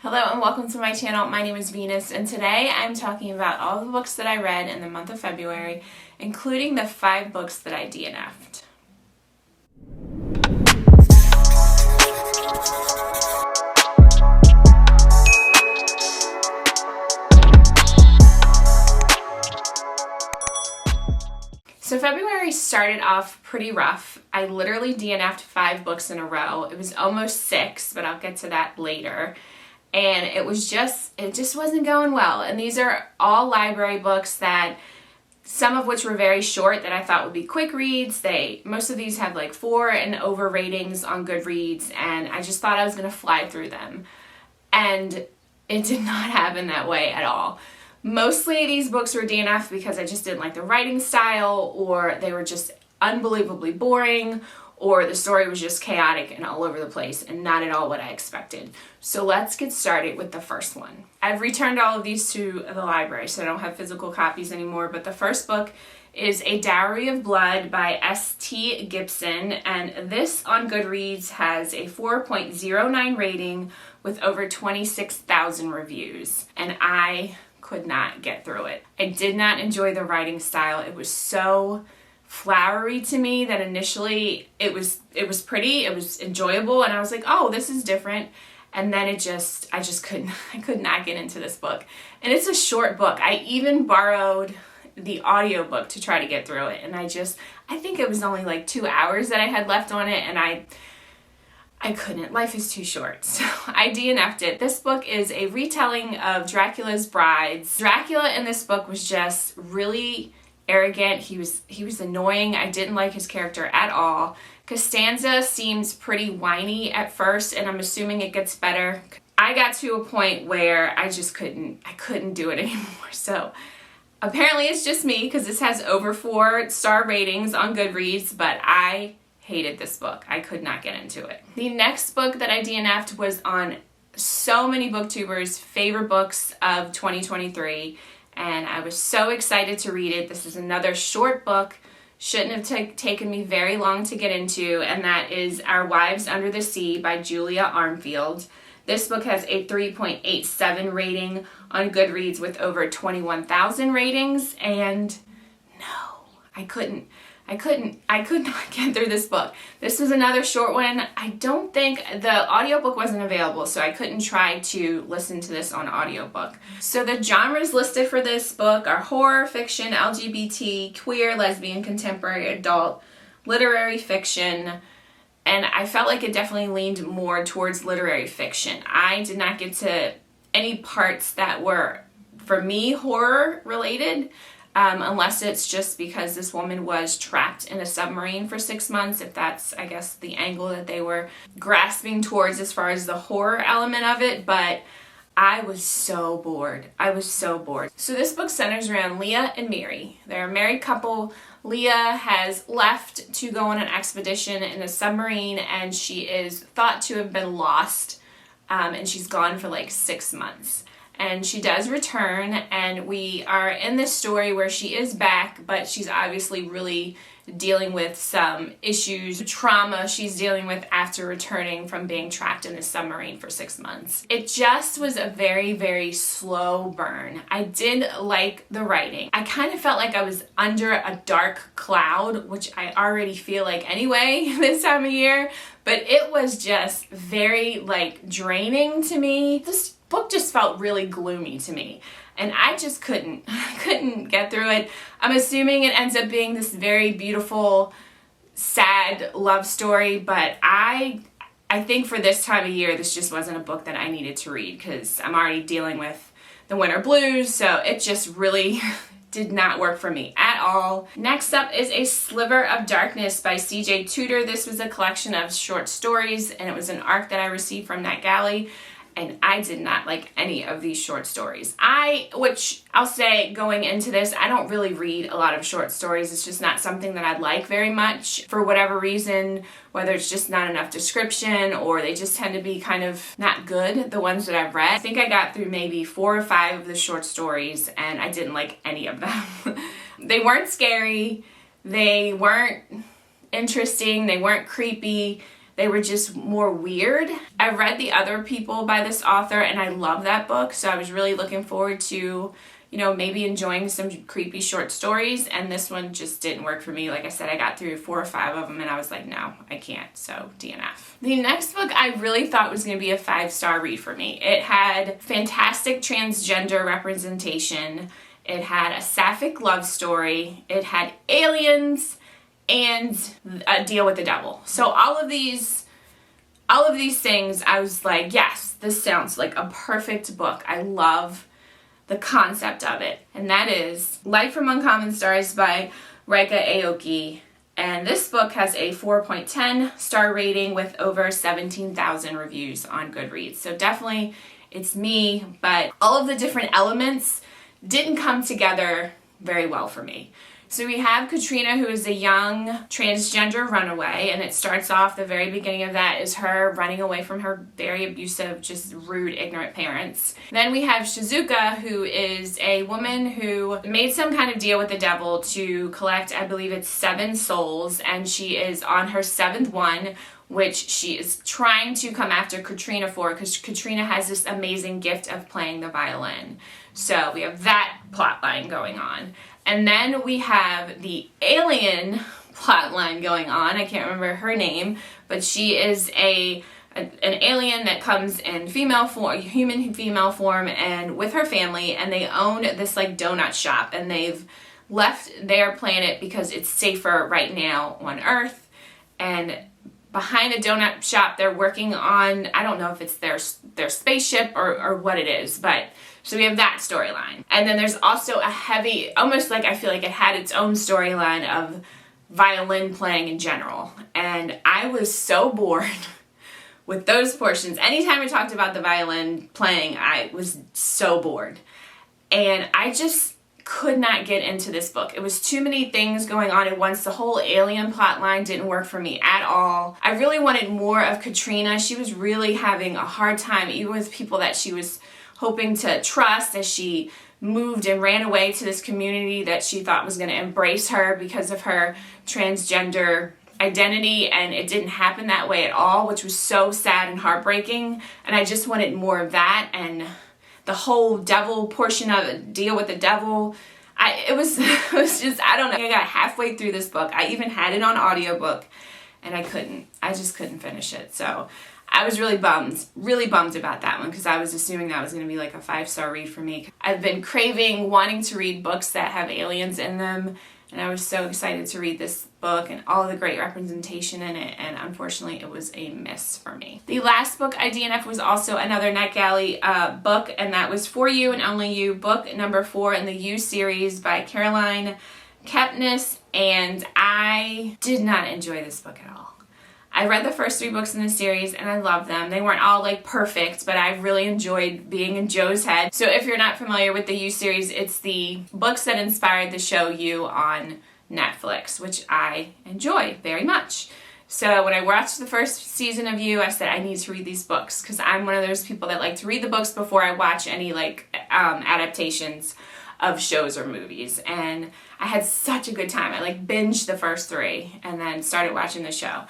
Hello and welcome to my channel. My name is Venus and today I'm talking about all the books that I read in the month of February, including the 5 books that I DNF'd. So February started off pretty rough. I literally DNF'd 5 books in a row. It was almost 6, but I'll get to that later. And it just wasn't going well. And these are all library books that some of which were very short that I thought would be quick reads. Most of these have like 4 and over ratings on Goodreads, and I just thought I was gonna fly through them. And it did not happen that way at all. Mostly these books were DNF because I just didn't like the writing style, or they were just unbelievably boring, or the story was just chaotic and all over the place and not at all what I expected. So let's get started with the first one. I've returned all of these to the library, so I don't have physical copies anymore, but the first book is A Dowry of Blood by S.T. Gibson, and this on Goodreads has a 4.09 rating with over 26,000 reviews, and I could not get through it. I did not enjoy the writing style. It was so flowery to me that initially it was pretty, it was enjoyable, and I was like, oh, this is different. And then I could not get into this book. And it's a short book. I even borrowed the audiobook to try to get through it, and I think it was only like 2 hours that I had left on it, and I couldn't. Life is too short. So I DNF'd it. This book is a retelling of Dracula's Brides. Dracula in this book was just really arrogant. He was annoying. I didn't like his character at all. Costanza seems pretty whiny at first, and I'm assuming it gets better. I got to a point where I couldn't do it anymore. So apparently it's just me, because this has over 4-star ratings on Goodreads, but I hated this book. I could not get into it. The next book that I DNF'd was on so many booktubers' favorite books of 2023, and I was so excited to read it. This is another short book, shouldn't have taken me very long to get into, and that is Our Wives Under the Sea by Julia Armfield. This book has a 3.87 rating on Goodreads with over 21,000 ratings, and no, I could not get through this book. This was another short one. I don't think the audiobook wasn't available, so I couldn't try to listen to this on audiobook. So the genres listed for this book are horror, fiction, LGBT, queer, lesbian, contemporary, adult, literary fiction, and I felt like it definitely leaned more towards literary fiction. I did not get to any parts that were, for me, horror related. Unless it's just because this woman was trapped in a submarine for 6 months, if that's, I guess, the angle that they were grasping towards as far as the horror element of it, but I was so bored. So this book centers around Leah and Mary. They're a married couple. Leah has left to go on an expedition in a submarine, and she is thought to have been lost, and she's gone for like 6 months. And she does return, and we are in this story where she is back, but she's obviously really dealing with some issues, trauma she's dealing with after returning from being trapped in a submarine for 6 months. It just was a very, very slow burn. I did like the writing. I kind of felt like I was under a dark cloud, which I already feel like anyway this time of year, but it was just very like draining to me. This book just felt really gloomy to me, and I just couldn't get through it. I'm assuming it ends up being this very beautiful, sad love story, but I think for this time of year, this just wasn't a book that I needed to read, because I'm already dealing with the winter blues, so it just really did not work for me at all. Next up is A Sliver of Darkness by C.J. Tudor. This was a collection of short stories, and it was an ARC that I received from NetGalley, and I did not like any of these short stories. Which I'll say going into this, I don't really read a lot of short stories. It's just not something that I like very much for whatever reason, whether it's just not enough description or they just tend to be kind of not good, the ones that I've read. I think I got through maybe 4 or 5 of the short stories, and I didn't like any of them. They weren't scary, they weren't interesting, they weren't creepy. They were just more weird. I read The Other People by this author and I love that book, so I was really looking forward to, you know, maybe enjoying some creepy short stories, and this one just didn't work for me. Like I said, I got through 4 or 5 of them and I was like, no, I can't, so DNF. The next book I really thought was going to be a 5-star read for me. It had fantastic transgender representation, it had a sapphic love story, it had aliens, and a deal with the devil. So all of these things, I was like, yes, this sounds like a perfect book. I love the concept of it. And that is Light from Uncommon Stars by Rika Aoki. And this book has a 4.10 star rating with over 17,000 reviews on Goodreads. So definitely it's me, but all of the different elements didn't come together very well for me. So we have Katrina, who is a young transgender runaway, and it starts off, the very beginning of that is her running away from her very abusive, just rude, ignorant parents. Then we have Shizuka, who is a woman who made some kind of deal with the devil to collect, I believe it's 7 souls, and she is on her 7th one, which she is trying to come after Katrina for, because Katrina has this amazing gift of playing the violin. So we have that plot line going on. And then we have the alien plot line going on. I can't remember her name, but she is an alien that comes in female form, human female form, and with her family, and they own this like donut shop, and they've left their planet because it's safer right now on Earth. And behind the donut shop, they're working on, I don't know if it's their spaceship or what it is, but so we have that storyline. And then there's also a heavy, almost like I feel like it had its own storyline of violin playing in general. And I was so bored with those portions. Anytime we talked about the violin playing, I was so bored. And I just could not get into this book. It was too many things going on at once. The whole alien plot line didn't work for me at all. I really wanted more of Katrina. She was really having a hard time, even with people that she was hoping to trust, as she moved and ran away to this community that she thought was going to embrace her because of her transgender identity, and it didn't happen that way at all, which was so sad and heartbreaking. And I just wanted more of that, and the whole devil portion of it, deal with the devil. It was just, I don't know. I got halfway through this book. I even had it on audiobook, and I just couldn't finish it. So I was really bummed about that one, because I was assuming that was going to be like a 5-star read for me. I've been wanting to read books that have aliens in them, and I was so excited to read this book and all the great representation in it, and unfortunately it was a miss for me. The last book I DNF was also another NetGalley book, and that was For You and Only You, book number 4 in the You series by Caroline Kepnes, and I did not enjoy this book at all. I read the first 3 books in the series and I loved them. They weren't all like perfect, but I really enjoyed being in Joe's head. So if you're not familiar with the You series, it's the books that inspired the show You on Netflix, which I enjoy very much. So when I watched the first season of You, I said I need to read these books, because I'm one of those people that like to read the books before I watch any like adaptations of shows or movies. And I had such a good time. I like binged the first 3 and then started watching the show.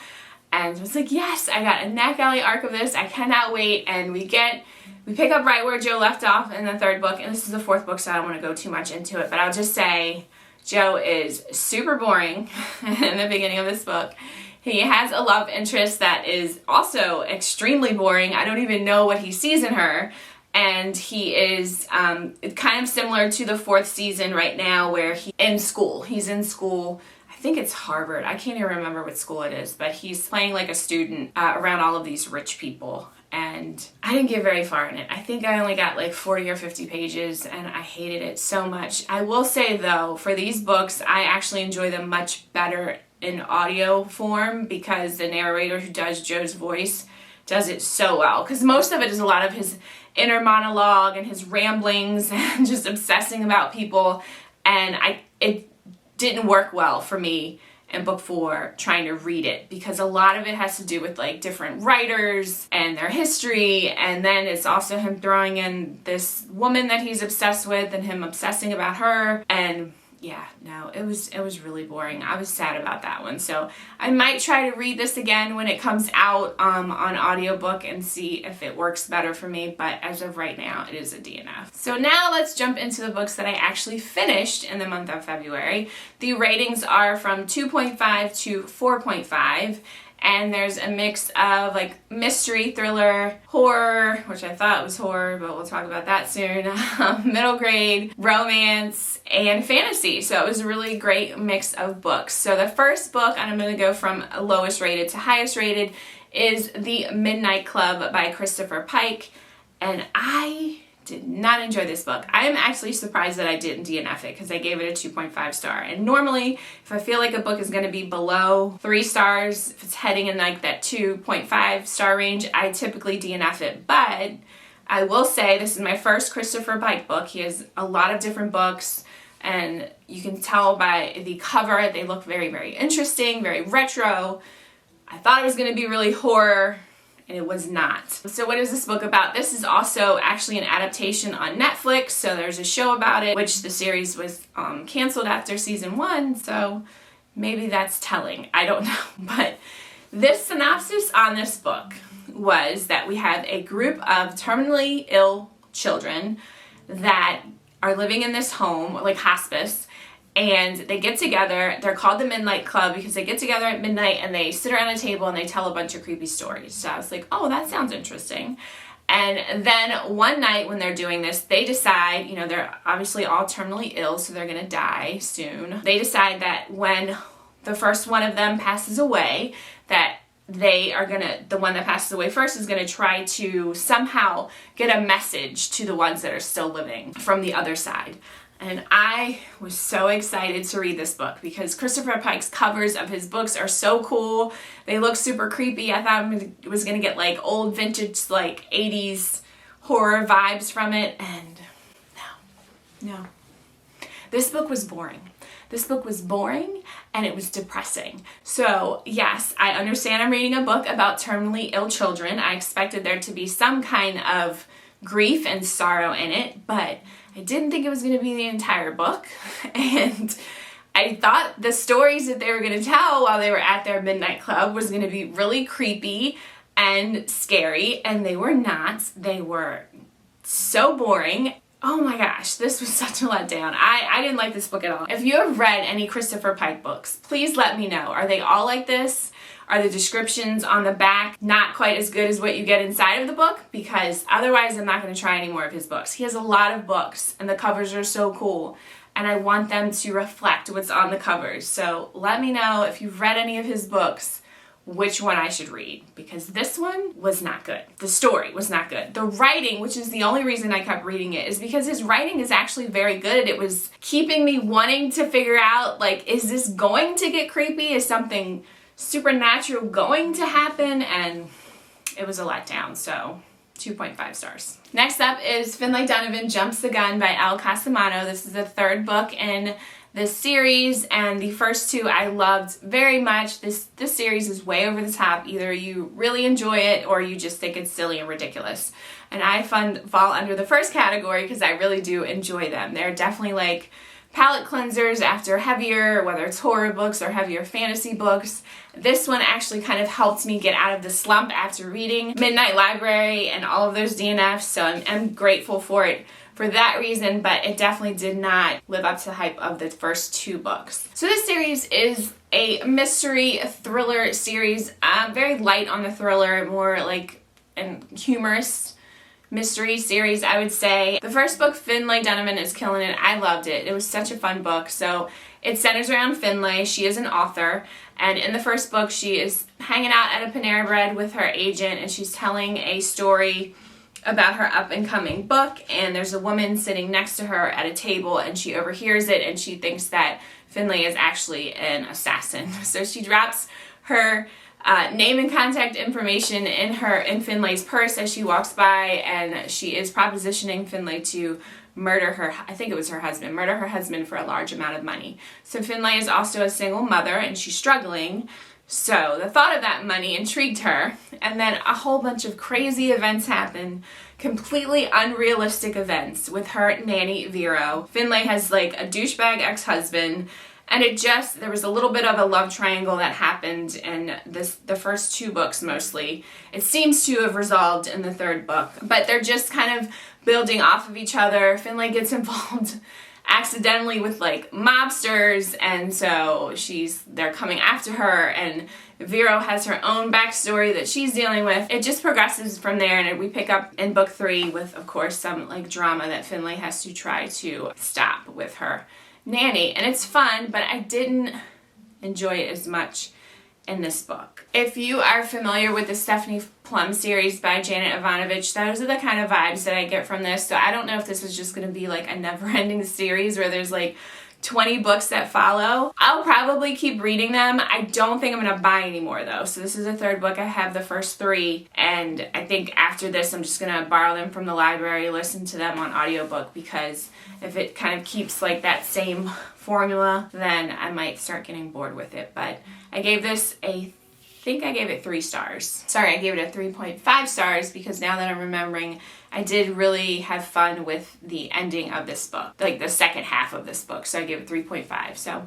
And I was like, yes, I got a NetGalley arc of this. I cannot wait. And we pick up right where Joe left off in the 3rd book. And this is the 4th book, so I don't want to go too much into it. But I'll just say Joe is super boring in the beginning of this book. He has a love interest that is also extremely boring. I don't even know what he sees in her. And he is kind of similar to the 4th season right now, where he's in school. I think it's Harvard. I can't even remember what school it is, but he's playing like a student around all of these rich people. And I didn't get very far in it. I think I only got like 40 or 50 pages, and I hated it so much. I will say though, for these books, I actually enjoy them much better in audio form, because the narrator who does Joe's voice does it so well. Because most of it is a lot of his inner monologue and his ramblings and just obsessing about people. And it didn't work well for me in book 4 trying to read it, because a lot of it has to do with like different writers and their history, and then it's also him throwing in this woman that he's obsessed with and him obsessing about her, and yeah, no, it was really boring. I was sad about that one. So I might try to read this again when it comes out on audiobook and see if it works better for me. But as of right now, it is a DNF. So now let's jump into the books that I actually finished in the month of February. The ratings are from 2.5 to 4.5. And there's a mix of like mystery, thriller, horror, which I thought was horror, but we'll talk about that soon, middle grade, romance, and fantasy. So it was a really great mix of books. So the first book, and I'm going to go from lowest rated to highest rated, is The Midnight Club by Christopher Pike. And I did not enjoy this book. I am actually surprised that I didn't DNF it because I gave it a 2.5 star. And normally, if I feel like a book is going to be below 3 stars, if it's heading in like that 2.5 star range, I typically DNF it. But I will say this is my first Christopher Pike book. He has a lot of different books, and you can tell by the cover, they look very, very interesting, very retro. I thought it was going to be really horror, and it was not. So what is this book about? This is also actually an adaptation on Netflix, so there's a show about it, which the series was canceled after season 1, so maybe that's telling. I don't know. But this synopsis on this book was that we have a group of terminally ill children that are living in this home, like hospice, and they get together. They're called the Midnight Club because they get together at midnight and they sit around a table and they tell a bunch of creepy stories. So I was like, oh, that sounds interesting. And then one night when they're doing this, they decide, you know, they're obviously all terminally ill, so they're going to die soon. They decide that when the first one of them passes away, that they are the one that passes away first is going to try to somehow get a message to the ones that are still living from the other side. And I was so excited to read this book because Christopher Pike's covers of his books are so cool. They look super creepy. I thought it was going to get like old vintage, like 80s horror vibes from it. And no. This book was boring. This book was boring and it was depressing. So yes, I understand I'm reading a book about terminally ill children. I expected there to be some kind of grief and sorrow in it, but I didn't think it was going to be the entire book. And I thought the stories that they were going to tell while they were at their midnight club was going to be really creepy and scary, and they were not. They were so boring. Oh my gosh, this was such a letdown. I didn't like this book at all. If you have read any Christopher Pike books, please let me know. Are they all like this? Are the descriptions on the back not quite as good as what you get inside of the book? Because otherwise I'm not going to try any more of his books. He has a lot of books and the covers are so cool, and I want them to reflect what's on the covers. So let me know if you've read any of his books, which one I should read, because this one was not good. The story was not good. The writing, which is the only reason I kept reading it, is because his writing is actually very good. It was keeping me wanting to figure out, like, is this going to get creepy? Is something supernatural going to happen? And it was a letdown, so 2.5 stars. Next up is Finlay Donovan Jumps the Gun by Elle Cosimano. This is the third book in this series, and the first two I loved very much. This series is way over the top. Either you really enjoy it or you just think it's silly and ridiculous. And I fall under the first category because I really do enjoy them. They're definitely like palate cleansers after heavier, whether it's horror books or heavier fantasy books. This one actually kind of helped me get out of the slump after reading Midnight Library and all of those DNFs, so I'm grateful for it for that reason, but it definitely did not live up to the hype of the first two books. So this series is a mystery thriller series, very light on the thriller, more like a humorous mystery series, I would say. The first book, Finlay Donovan is killing it. I loved it. It was such a fun book. So it centers around Finlay. She is an author, and in the first book she is hanging out at a Panera Bread with her agent, and she's telling a story about her up-and-coming book, and there's a woman sitting next to her at a table, and she overhears it, and she thinks that Finlay is actually an assassin. So she drops her name and contact information in Finlay's purse as she walks by, and she is propositioning Finlay to murder her, I think it was her husband, for a large amount of money. So Finlay is also a single mother, and she's struggling. So the thought of that money intrigued her, and then a whole bunch of crazy events happen, completely unrealistic events with her nanny Vero. Finlay has like a douchebag ex-husband, and there was a little bit of a love triangle that happened in the first 2 books mostly. It seems to have resolved in the 3rd book, but they're just kind of building off of each other. Finlay gets involved accidentally with like mobsters, and so they're coming after her, and Vero has her own backstory that she's dealing with. It just progresses from there, and we pick up in book 3 with, of course, some like drama that Finlay has to try to stop with her nanny, and it's fun, but I didn't enjoy it as much in this book. If you are familiar with the Stephanie Plum series by Janet Ivanovich, those are the kind of vibes that I get from this. So I don't know if this is just going to be like a never-ending series where there's like 20 books that follow. I'll probably keep reading them. I don't think I'm going to buy any more though. So this is the 3rd book. I have the first 3, and I think after this I'm just going to borrow them from the library, listen to them on audiobook, because if it kind of keeps like that same formula, then I might start getting bored with it. But I gave this I think I gave it 3 stars. Sorry, I gave it a 3.5 stars because now that I'm remembering, I did really have fun with the ending of this book, like the second half of this book. So I gave it 3.5. So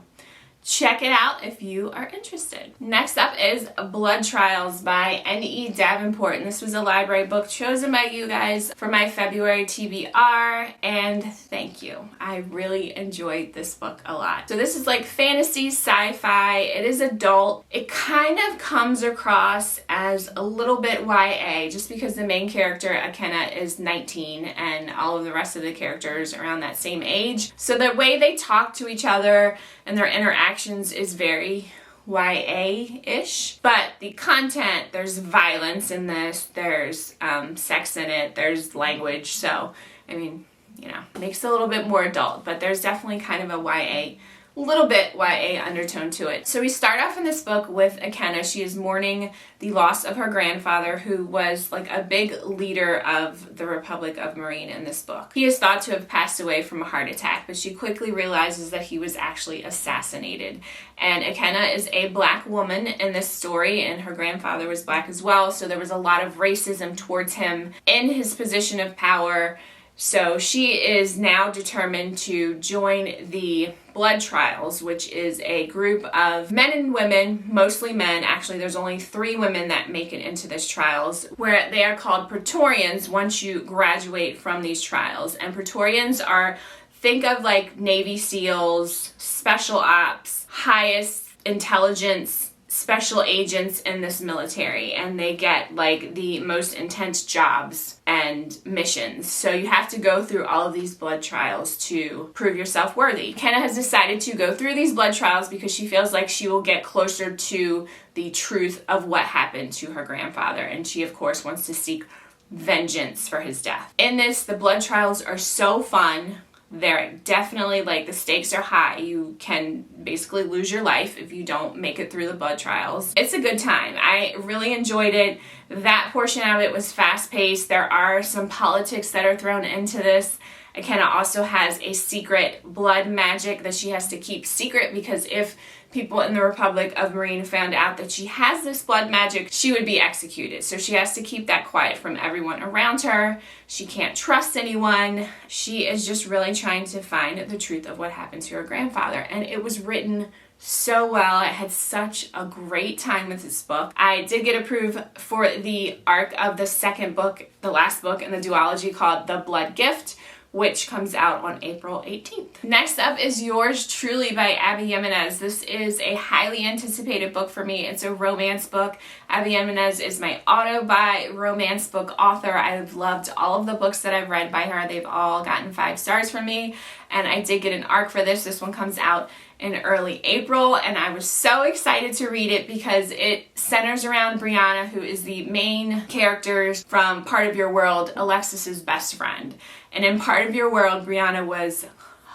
check it out if you are interested. Next up is Blood Trials by N.E. Davenport, and this was a library book chosen by you guys for my February TBR, and thank you. I really enjoyed this book a lot. So this is like fantasy, sci-fi. It is adult. It kind of comes across as a little bit YA, just because the main character, Akenna, is 19, and all of the rest of the characters are around that same age. So the way they talk to each other and their interactions is very YA-ish, but the content, there's violence in this, there's sex in it, there's language, so I mean, you know, makes it a little bit more adult, but there's definitely kind of a little bit YA undertone to it. So we start off in this book with Akenna. She is mourning the loss of her grandfather, who was like a big leader of the Republic of Marine in this book. He is thought to have passed away from a heart attack, but she quickly realizes that he was actually assassinated. And Akenna is a black woman in this story, and her grandfather was black as well, so there was a lot of racism towards him in his position of power. So she is now determined to join the Blood Trials, which is a group of men and women, mostly men. Actually, there's only 3 women that make it into this trials, where they are called Praetorians once you graduate from these trials. And Praetorians are, think of like Navy SEALs, special ops, highest intelligence special agents in this military, and they get like the most intense jobs and missions. So you have to go through all of these blood trials to prove yourself worthy. Akenna has decided to go through these blood trials because she feels like she will get closer to the truth of what happened to her grandfather, and she of course wants to seek vengeance for his death. In this, the blood trials are so fun. They're definitely like, the stakes are high. You can basically lose your life if you don't make it through the blood trials. It's a good time. I really enjoyed it. That portion of it was fast-paced. There are some politics that are thrown into this. Akenna also has a secret blood magic that she has to keep secret, because if people in the Republic of Marine found out that she has this blood magic, she would be executed. So she has to keep that quiet from everyone around her. She can't trust anyone. She is just really trying to find the truth of what happened to her grandfather. And it was written so well. I had such a great time with this book. I did get approved for the arc of the second book, the last book in the duology, called The Blood Gift, which comes out on April 18th. Next up is Yours Truly by Abby Jimenez. This is a highly anticipated book for me. It's a romance book. Abby Jimenez is my auto-buy romance book author. I've loved all of the books that I've read by her. They've all gotten 5 stars from me, and I did get an arc for this. This one comes out in early April, and I was so excited to read it because it centers around Brianna, who is the main character from Part of Your World, Alexis's best friend. And in Part of Your World, Brianna was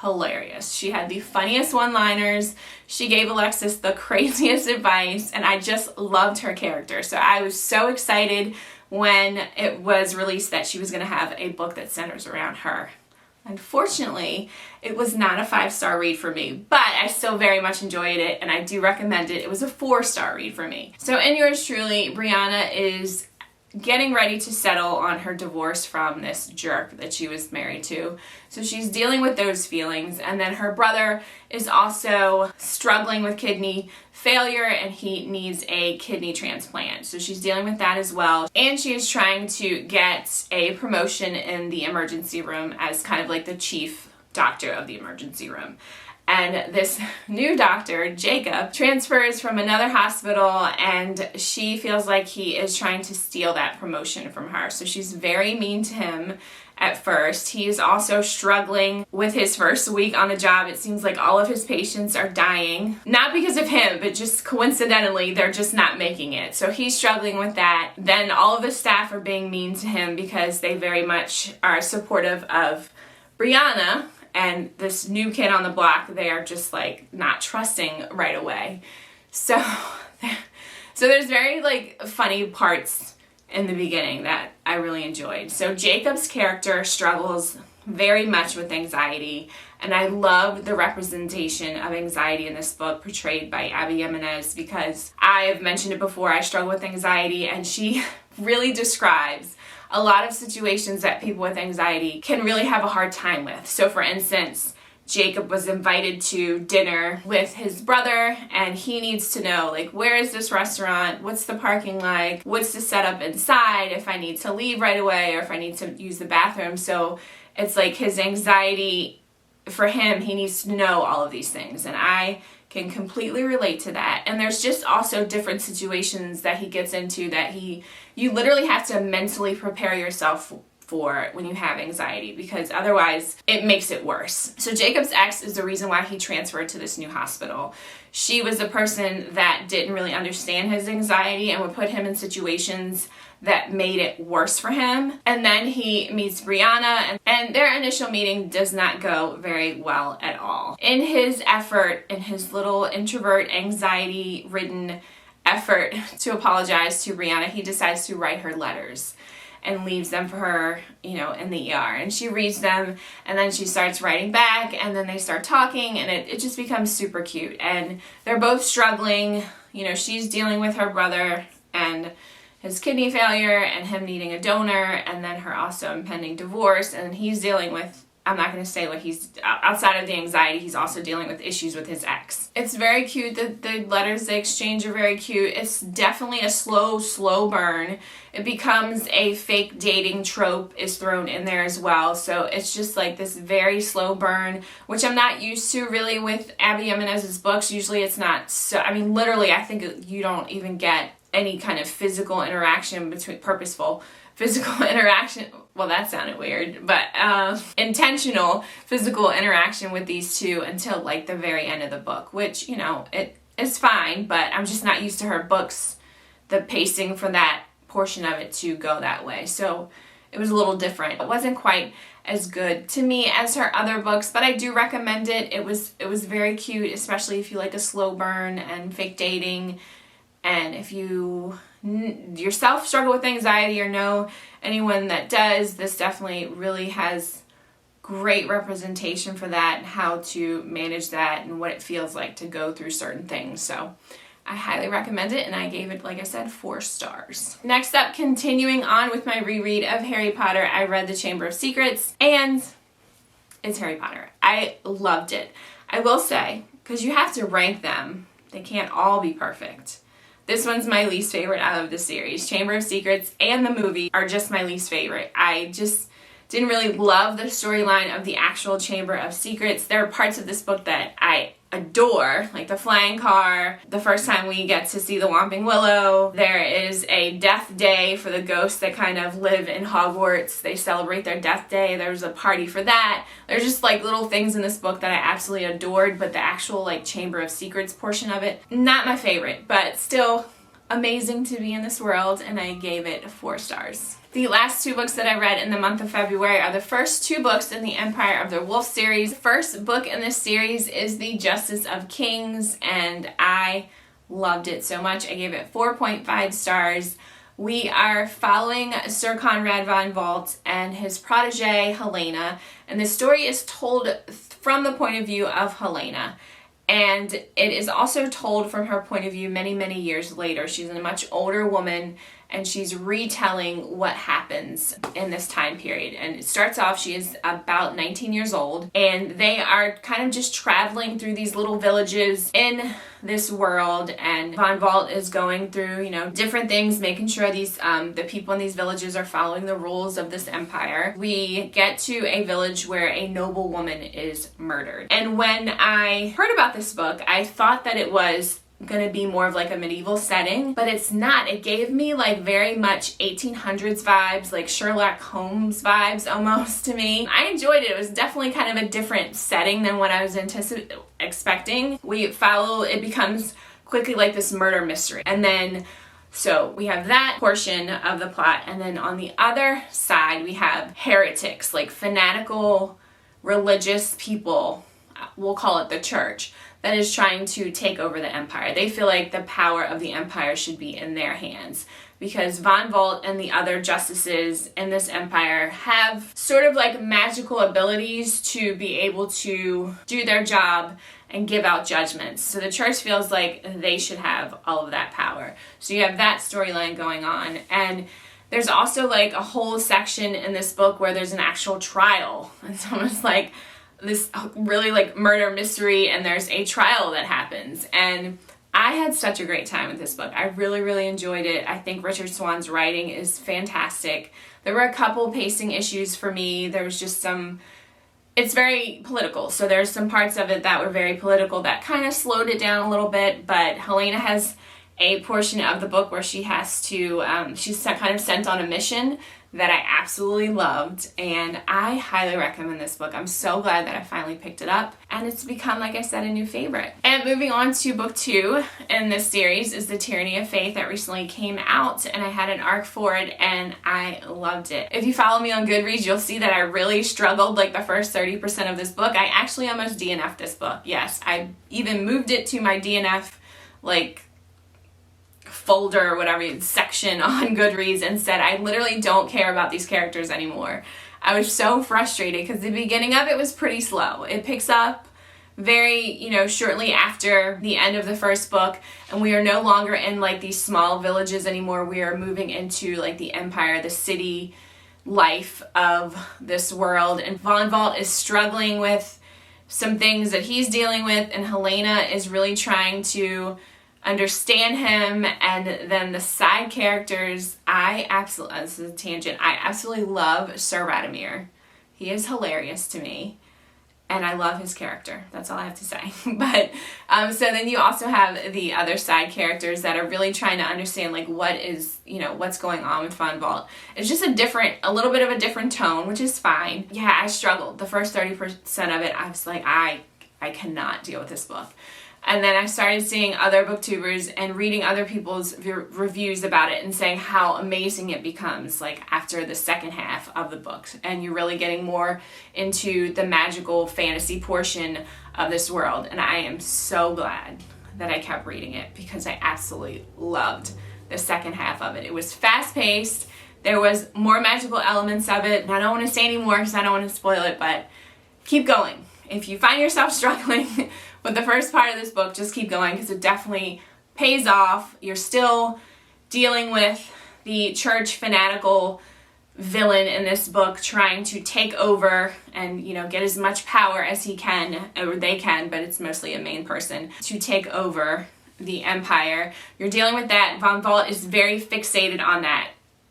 hilarious. She had the funniest one-liners. She gave Alexis the craziest advice, and I just loved her character. So I was so excited when it was released that she was going to have a book that centers around her. Unfortunately, it was not a 5-star read for me, but I still very much enjoyed it and I do recommend it. It was a 4-star read for me. So in yours truly, Brianna is getting ready to settle on her divorce from this jerk that she was married to. So she's dealing with those feelings, and then her brother is also struggling with kidney failure and he needs a kidney transplant. So she's dealing with that as well. And she is trying to get a promotion in the emergency room as kind of like the chief doctor of the emergency room. And this new doctor, Jacob, transfers from another hospital and she feels like he is trying to steal that promotion from her. So she's very mean to him at first. He is also struggling with his first week on the job. It seems like all of his patients are dying. Not because of him, but just coincidentally, they're just not making it. So he's struggling with that. Then all of the staff are being mean to him because they very much are supportive of Brianna. And this new kid on the block, they are just like not trusting right away. So there's very like funny parts in the beginning that I really enjoyed. So Jacob's character struggles very much with anxiety, and I love the representation of anxiety in this book portrayed by Abby Jimenez, because I have mentioned it before, I struggle with anxiety, and she really describes a lot of situations that people with anxiety can really have a hard time with. So for instance, Jacob was invited to dinner with his brother and he needs to know, like, where is this restaurant? What's the parking like? What's the setup inside? If I need to leave right away or if I need to use the bathroom. So it's like his anxiety, for him, he needs to know all of these things. And I can completely relate to that. And there's just also different situations that he gets into that you literally have to mentally prepare yourself for when you have anxiety, because otherwise it makes it worse. So Jacob's ex is the reason why he transferred to this new hospital. She was the person that didn't really understand his anxiety and would put him in situations that made it worse for him. And then he meets Brianna, and their initial meeting does not go very well at all. In his effort, in his little introvert, anxiety-ridden effort to apologize to Brianna, he decides to write her letters and leaves them for her, in the ER. And she reads them, and then she starts writing back, and then they start talking, and it just becomes super cute. And they're both struggling. She's dealing with her brother and his kidney failure and him needing a donor, and then her also impending divorce, and he's dealing with, I'm not going to say what he's, outside of the anxiety, he's also dealing with issues with his ex. It's very cute. The letters they exchange are very cute. It's definitely a slow burn. It becomes a fake dating trope is thrown in there as well. So it's just like this very slow burn, which I'm not used to really with Abby Jimenez's books. Usually it's not so, literally I think you don't even get any kind of physical interaction between, purposeful physical interaction, well that sounded weird, but intentional physical interaction with these two until like the very end of the book, which, it is fine, but I'm just not used to her books, the pacing for that portion of it to go that way. So it was a little different. It wasn't quite as good to me as her other books, but I do recommend it. It was very cute, especially if you like a slow burn and fake dating. And if you yourself struggle with anxiety or know anyone that does, this definitely really has great representation for that and how to manage that and what it feels like to go through certain things. So I highly recommend it, and I gave it, like I said, 4 stars. Next up, continuing on with my reread of Harry Potter, I read The Chamber of Secrets, and it's Harry Potter. I loved it. I will say, because you have to rank them, they can't all be perfect. This one's my least favorite out of the series. Chamber of Secrets and the movie are just my least favorite. I just didn't really love the storyline of the actual Chamber of Secrets. There are parts of this book that I adore, like the flying car, the first time we get to see the Whomping Willow. There is a death day for the ghosts that kind of live in Hogwarts. They celebrate their death day. There's a party for that. There's just like little things in this book that I absolutely adored, but the actual like Chamber of Secrets portion of it, not my favorite, but still amazing to be in this world, and I gave it 4 stars. The last 2 books that I read in the month of February are the first 2 books in the Empire of the Wolf series. The first book in this series is The Justice of Kings, and I loved it so much. I gave it 4.5 stars. We are following Sir Conrad von Valt and his protege Helena, and the story is told from the point of view of Helena. And it is also told from her point of view many, many years later. She's a much older woman, and she's retelling what happens in this time period. And it starts off, she is about 19 years old, and they are kind of just traveling through these little villages in this world, and Von Valt is going through, different things, making sure these the people in these villages are following the rules of this empire. We get to a village where a noble woman is murdered. And when I heard about this book, I thought that it was gonna be more of like a medieval setting, but it's not. It gave me like very much 1800s vibes, like Sherlock Holmes vibes almost to me. I enjoyed it. It was definitely kind of a different setting than what I was expecting. It becomes quickly like this murder mystery. And then, so we have that portion of the plot, and then on the other side we have heretics, like fanatical religious people, we'll call it the church, that is trying to take over the empire. They feel like the power of the empire should be in their hands because Von Valt and the other justices in this empire have sort of like magical abilities to be able to do their job and give out judgments. So the church feels like they should have all of that power. So you have that storyline going on. And there's also like a whole section in this book where there's an actual trial. It's almost like this really like murder mystery, and there's a trial that happens. And I had such a great time with this book. I really, really enjoyed it. I think Richard Swan's writing is fantastic. There were a couple pacing issues for me. There was just it's very political. So there's some parts of it that were very political that kind of slowed it down a little bit, but Helena has a portion of the book where she has to, she's kind of sent on a mission that I absolutely loved, and I highly recommend this book. I'm so glad that I finally picked it up, and it's become, like I said, a new favorite. And moving on to book 2 in this series is The Tyranny of Faith that recently came out, and I had an arc for it, and I loved it. If you follow me on Goodreads, you'll see that I really struggled like the first 30% of this book. I actually almost DNF'd this book. Yes, I even moved it to my DNF folder or whatever section on Goodreads and said I literally don't care about these characters anymore. I was so frustrated because the beginning of it was pretty slow. It picks up very, shortly after the end of the first book, and we are no longer in like these small villages anymore. We are moving into like the empire, the city life of this world, and Von Valt is struggling with some things that he's dealing with, and Helena is really trying to understand him. And then the side characters, this is a tangent, I absolutely love Sir Radomir. He is hilarious to me, and I love his character. That's all I have to say. But so then you also have the other side characters that are really trying to understand like what's going on with Von Valt. It's just a little bit of a different tone, which is fine. Yeah, I struggled. The first 30% of it, I was like, I cannot deal with this book. And then I started seeing other booktubers and reading other people's reviews about it and saying how amazing it becomes like after the second half of the book. And you're really getting more into the magical fantasy portion of this world. And I am so glad that I kept reading it because I absolutely loved the second half of it. It was fast-paced. There was more magical elements of it. And I don't want to say any more because I don't want to spoil it, but keep going. If you find yourself struggling with the first part of this book, just keep going because it definitely pays off. You're still dealing with the church fanatical villain in this book trying to take over and, get as much power as he can, or they can, but it's mostly a main person, to take over the empire. You're dealing with that. Von Valt is very fixated on that,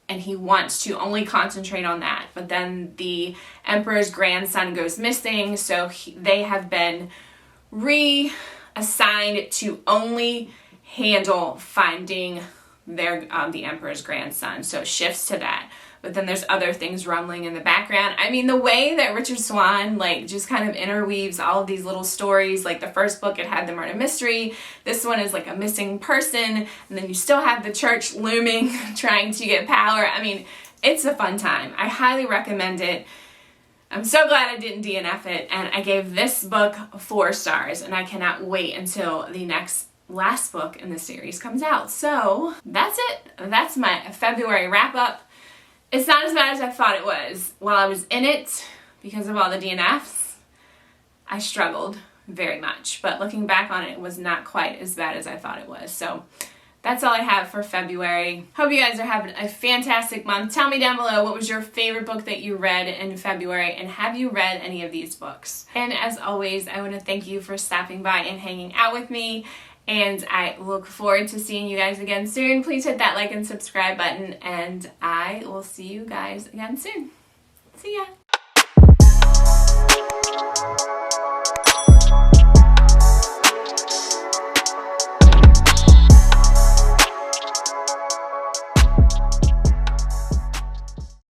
and he wants to only concentrate on that. But then the emperor's grandson goes missing, so they have been reassigned to only handle finding the emperor's grandson. So it shifts to that. But then there's other things rumbling in the background. I mean, the way that Richard Swan just kind of interweaves all of these little stories, like the first book, it had the murder mystery. This one is like a missing person. And then you still have the church looming, trying to get power. I mean, it's a fun time. I highly recommend it. I'm so glad I didn't DNF it. And I gave this book 4 stars. And I cannot wait until the next last book in the series comes out. So that's it. That's my February wrap up. It's not as bad as I thought it was. While I was in it, because of all the DNFs, I struggled very much. But looking back on it, it was not quite as bad as I thought it was. So that's all I have for February. Hope you guys are having a fantastic month. Tell me down below, what was your favorite book that you read in February, and have you read any of these books? And as always, I want to thank you for stopping by and hanging out with me, and I look forward to seeing you guys again soon. Please hit that like and subscribe button, and I will see you guys again soon. See ya!